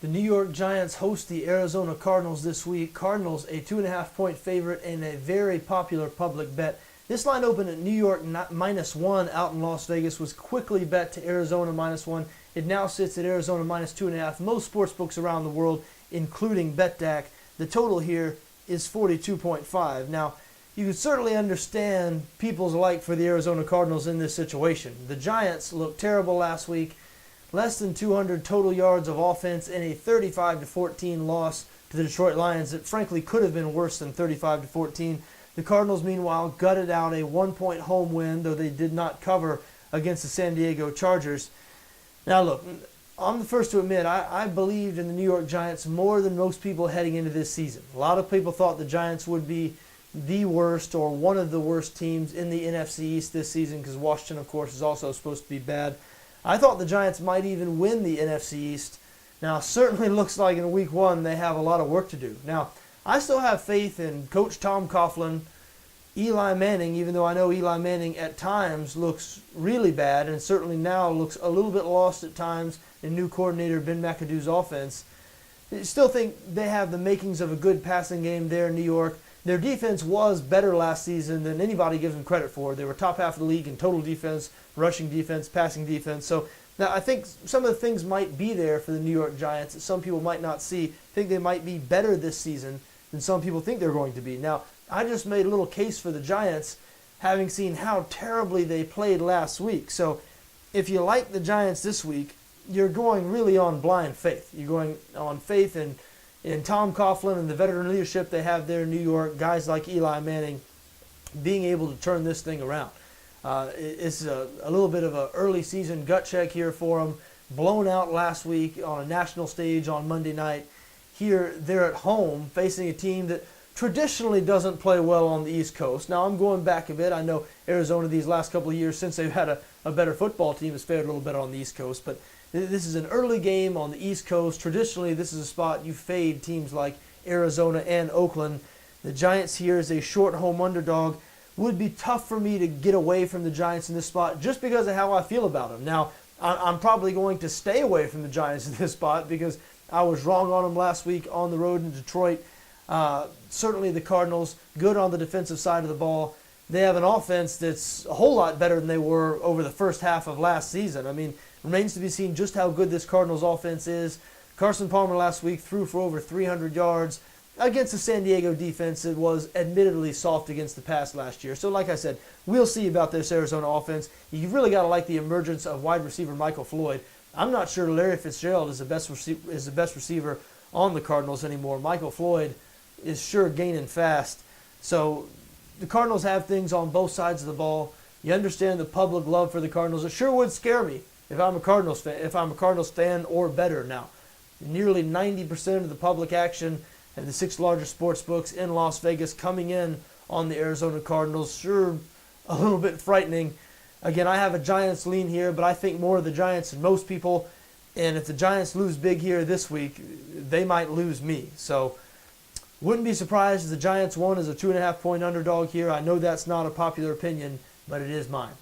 The New York Giants host the Arizona Cardinals this week. Cardinals, a 2.5-point favorite and a very popular public bet. This line opened at New York -1 out in Las Vegas, was quickly bet to Arizona -1. It now sits at Arizona -2.5. Most sports books around the world, including BETDAQ, the total here is 42.5. Now, you can certainly understand people's like for the Arizona Cardinals in this situation. The Giants looked terrible last week. Less than 200 total yards of offense in a 35-14 loss to the Detroit Lions that frankly could have been worse than 35-14. The Cardinals, meanwhile, gutted out a 1-point home win, though they did not cover against the San Diego Chargers. Now look, I'm the first to admit I believed in the New York Giants more than most people heading into this season. A lot of people thought the Giants would be the worst or one of the worst teams in the NFC East this season because Washington, of course, is also supposed to be bad. I thought the Giants might even win the NFC East. Now, certainly looks like in Week 1 they have a lot of work to do. Now, I still have faith in Coach Tom Coughlin, Eli Manning, even though I know Eli Manning at times looks really bad and certainly now looks a little bit lost at times in new coordinator Ben McAdoo's offense. I still think they have the makings of a good passing game there in New York. Their defense was better last season than anybody gives them credit for. They were top half of the league in total defense, rushing defense, passing defense. So now I think some of the things might be there for the New York Giants that some people might not see. I think they might be better this season than some people think they're going to be. Now, I just made a little case for the Giants having seen how terribly they played last week. So if you like the Giants this week, you're going really on blind faith. You're going on faith in Tom Coughlin and the veteran leadership they have there in New York, guys like Eli Manning being able to turn this thing around. It's a little bit of an early season gut check here for them. Blown out last week on a national stage on Monday night. Here they're at home facing a team that traditionally doesn't play well on the East Coast. Now I'm going back a bit. I know Arizona these last couple of years since they've had a better football team has fared a little better on the East Coast, but this is an early game on the East Coast. Traditionally, this is a spot you fade teams like Arizona and Oakland. The Giants here as a short home underdog. Would be tough for me to get away from the Giants in this spot just because of how I feel about them. Now, I'm probably going to stay away from the Giants in this spot because I was wrong on them last week on the road in Detroit. Certainly the Cardinals, good on the defensive side of the ball. They have an offense that's a whole lot better than they were over the first half of last season. I mean, remains to be seen just how good this Cardinals offense is. Carson Palmer last week threw for over 300 yards against the San Diego defense that was admittedly soft against the pass last year. So like I said, we'll see about this Arizona offense. You've really got to like the emergence of wide receiver Michael Floyd. I'm not sure Larry Fitzgerald is the best receiver on the Cardinals anymore. Michael Floyd is sure gaining fast. So the Cardinals have things on both sides of the ball. You understand the public love for the Cardinals. It sure would scare me if I'm a Cardinals fan, or better now. Nearly 90% of the public action and the 6 largest sports books in Las Vegas coming in on the Arizona Cardinals. Sure, a little bit frightening. Again, I have a Giants lean here, but I think more of the Giants than most people. And if the Giants lose big here this week, they might lose me. So wouldn't be surprised if the Giants won as a 2.5-point underdog here. I know that's not a popular opinion, but it is mine.